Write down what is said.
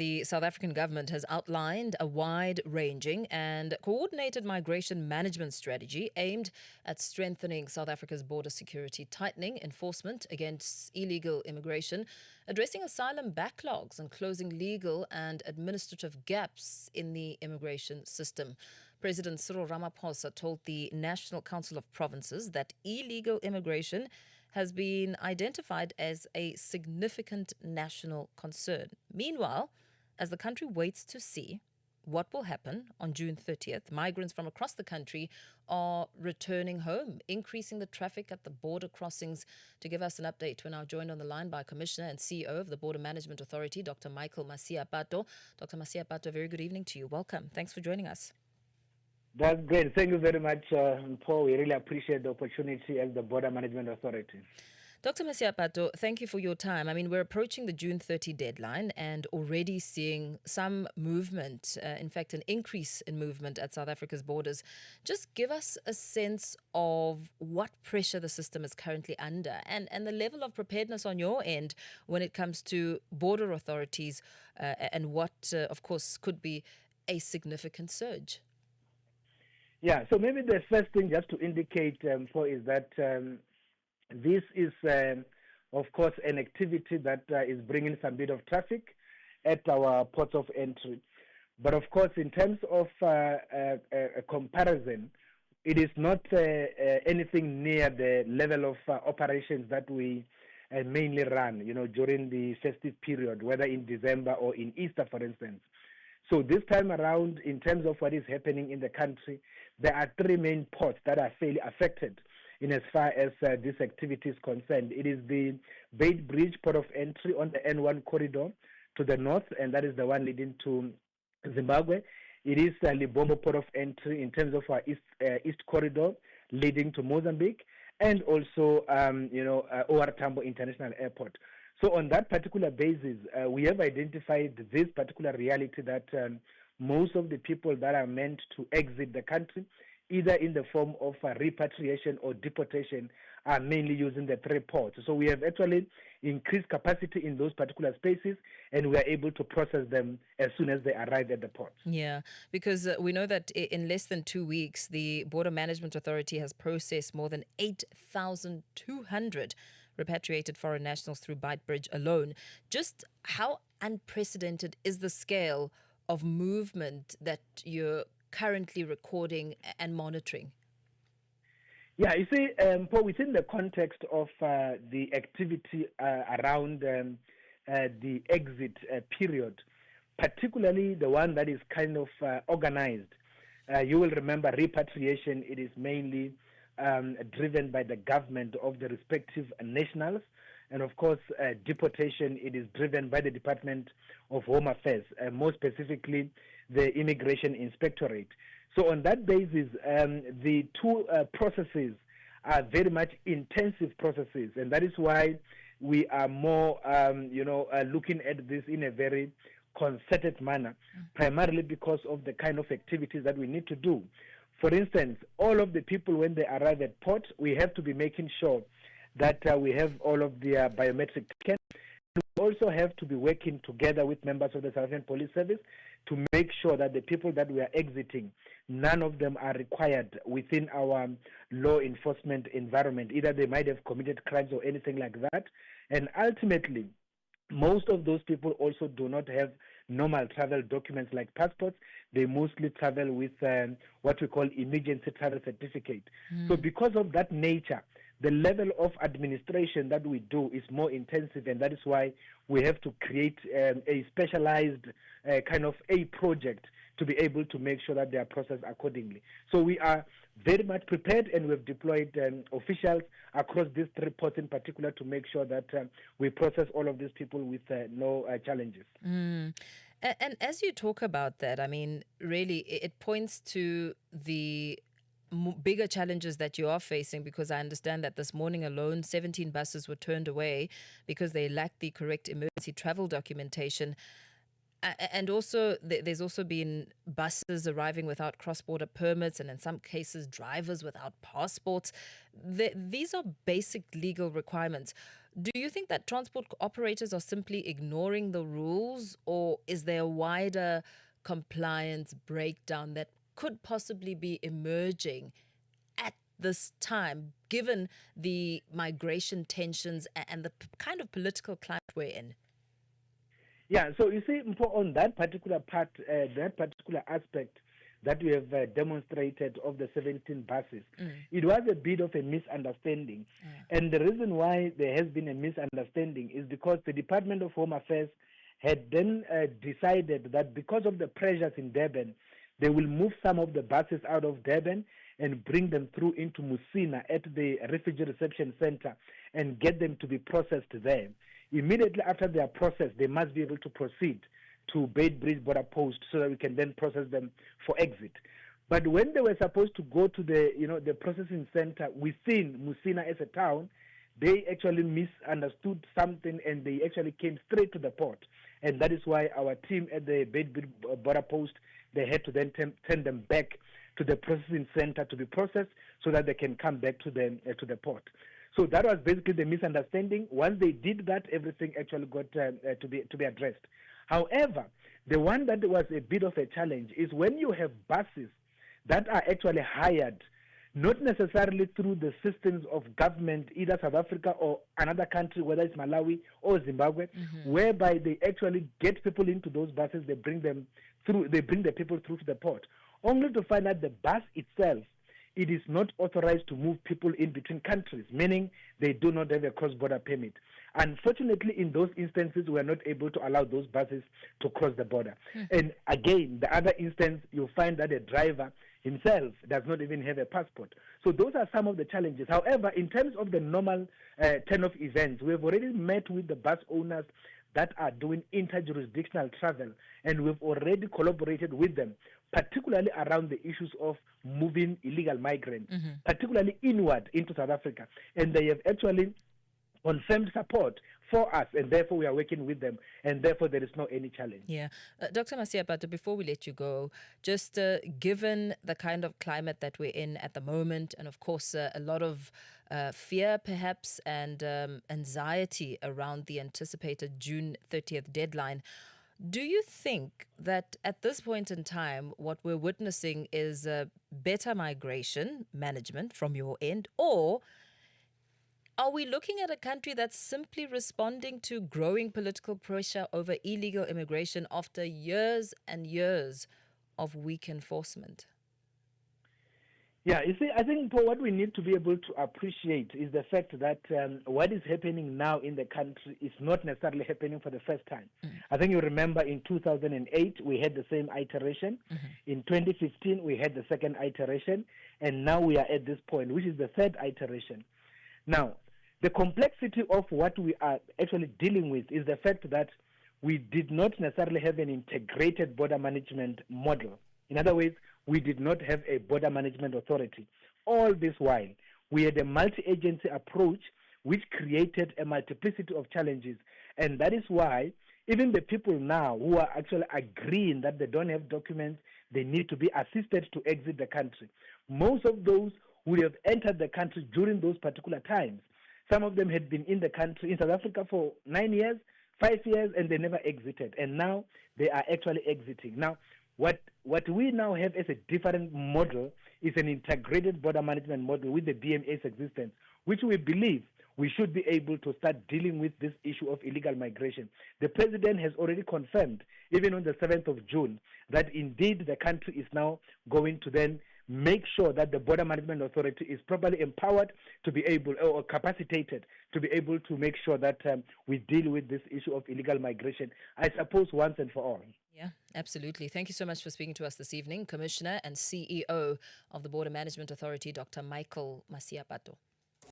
The South African government has outlined a wide-ranging and coordinated migration management strategy aimed at strengthening South Africa's border security, tightening enforcement against illegal immigration, addressing asylum backlogs, and closing legal and administrative gaps in the immigration system. President Cyril Ramaphosa told the National Council of Provinces that illegal immigration has been identified as a significant national concern. Meanwhile, as the country waits to see what will happen on June 30th, migrants from across the country are returning home, increasing the traffic at the border crossings. To give us an update, we're now joined on the line by Commissioner and CEO of the Border Management Authority, Dr. Michael Masiapato. Dr. Masiapato, very good evening to you. Welcome. Thanks for joining us. That's great. Thank you very much, Mpho. We really appreciate the opportunity as the Border Management Authority. Dr. Masiapato, thank you for your time. I mean, we're approaching the June 30 deadline and already seeing some movement, in fact, an increase in movement at South Africa's borders. Just give us a sense of what pressure the system is currently under and the level of preparedness on your end when it comes to border authorities and what, of course, could be a significant surge. Yeah, so maybe the first thing just to indicate, Mpho, is that this is, of course, an activity that is bringing some bit of traffic at our ports of entry. But, of course, in terms of a comparison, it is not anything near the level of operations that we mainly run, during the festive period, whether in December or in Easter, for instance. So this time around, in terms of what is happening in the country, there are three main ports that are fairly affected in as far as this activity is concerned. It is the Beitbridge port of entry on the N1 corridor to the north, and that is the one leading to Zimbabwe. It is the Libombo port of entry in terms of our east corridor leading to Mozambique, and also, OR Tambo International Airport. So on that particular basis, we have identified this particular reality that most of the people that are meant to exit the country, either in the form of repatriation or deportation, are mainly using the three ports. So we have actually increased capacity in those particular spaces, and we are able to process them as soon as they arrive at the port. Yeah, because we know that in less than 2 weeks, the Border Management Authority has processed more than 8,200 repatriated foreign nationals through Beitbridge alone. Just how unprecedented is the scale of movement that you're currently recording and monitoring? Yeah, you see, Paul, within the context of the activity around the exit period, particularly the one that is kind of organized, you will remember repatriation, it is mainly driven by the government of the respective nationals. And of course, deportation, it is driven by the Department of Home Affairs, more specifically the Immigration Inspectorate. So on that basis, the two processes are very much intensive processes, and that is why we are more, looking at this in a very concerted manner, primarily because of the kind of activities that we need to do. For instance, all of the people, when they arrive at port, we have to be making sure that we have all of their biometric scans. We also have to be working together with members of the South African Police Service to make sure that the people that we are exiting, none of them are required within our law enforcement environment. Either they might have committed crimes or anything like that. And ultimately, most of those people also do not have normal travel documents like passports. They mostly travel with what we call emergency travel certificate. So because of that nature, the level of administration that we do is more intensive, and that is why we have to create a specialized kind of a project to be able to make sure that they are processed accordingly. So we are very much prepared, and we've deployed officials across these three ports in particular to make sure that we process all of these people with no challenges. And as you talk about that, I mean, really, it points to the bigger challenges that you are facing, because I understand that this morning alone, 17 buses were turned away because they lacked the correct emergency travel documentation. And also, there's also been buses arriving without cross-border permits, and in some cases, drivers without passports. These are basic legal requirements. Do you think that transport operators are simply ignoring the rules, or is there a wider compliance breakdown that could possibly be emerging at this time, given the migration tensions and the kind of political climate we're in? Yeah, so you see, Mpho, on that particular part, that particular aspect that we have demonstrated of the 17 buses, it was a bit of a misunderstanding. And the reason why there has been a misunderstanding is because the Department of Home Affairs had then decided that because of the pressures in Durban, they will move some of the buses out of Durban and bring them through into Musina at the Refugee Reception Center and get them to be processed there. Immediately after they are processed, they must be able to proceed to Beitbridge border post so that we can then process them for exit. But when they were supposed to go to the processing center within Musina as a town, they actually misunderstood something and they actually came straight to the port. And that is why our team at the Beitbridge border post, they had to then send them back to the processing center to be processed so that they can come back to the port. So that was basically the misunderstanding. Once they did that, everything actually got to be addressed. However, the one that was a bit of a challenge is when you have buses that are actually hired, not necessarily through the systems of government, either South Africa or another country, whether it's Malawi or Zimbabwe, whereby they actually get people into those buses, they bring them through, they bring the people through to the port, only to find out the bus itself, it is not authorized to move people in between countries, meaning they do not have a cross-border permit. Unfortunately, in those instances, we are not able to allow those buses to cross the border. And again, the other instance, you'll find that a driver himself does not even have a passport. So those are some of the challenges. However, in terms of the normal turn of events, we have already met with the bus owners that are doing interjurisdictional travel, and we've already collaborated with them, particularly around the issues of moving illegal migrants, particularly inward into South Africa. And they have actually confirmed support for us, and therefore we are working with them, and therefore there is no any challenge. Yeah. Dr. Masiapato, before we let you go, just given the kind of climate that we're in at the moment, and of course a lot of fear perhaps and anxiety around the anticipated June 30th deadline, do you think that at this point in time, what we're witnessing is better migration management from your end, or are we looking at a country that's simply responding to growing political pressure over illegal immigration after years and years of weak enforcement? Yeah, you see, I think what we need to be able to appreciate is the fact that what is happening now in the country is not necessarily happening for the first time. I think you remember in 2008, we had the same iteration. In 2015, we had the second iteration. And now we are at this point, which is the third iteration. Now, the complexity of what we are actually dealing with is the fact that we did not necessarily have an integrated border management model. In other words, we did not have a border management authority. All this while, we had a multi-agency approach which created a multiplicity of challenges. And that is why even the people now who are actually agreeing that they don't have documents, they need to be assisted to exit the country. Most of those who have entered the country during those particular times, some of them had been in the country, in South Africa for 9 years, 5 years, and they never exited. And now they are actually exiting. Now, what we now have as a different model is an integrated border management model with the BMA's existence, which we believe we should be able to start dealing with this issue of illegal migration. The president has already confirmed, even on the 7th of June, that indeed the country is now going to then make sure that the Border Management Authority is properly empowered to be able, or capacitated to be able to make sure that we deal with this issue of illegal migration, I suppose, once and for all. Yeah, absolutely. Thank you so much for speaking to us this evening, Commissioner and CEO of the Border Management Authority, Dr. Michael Masiapato.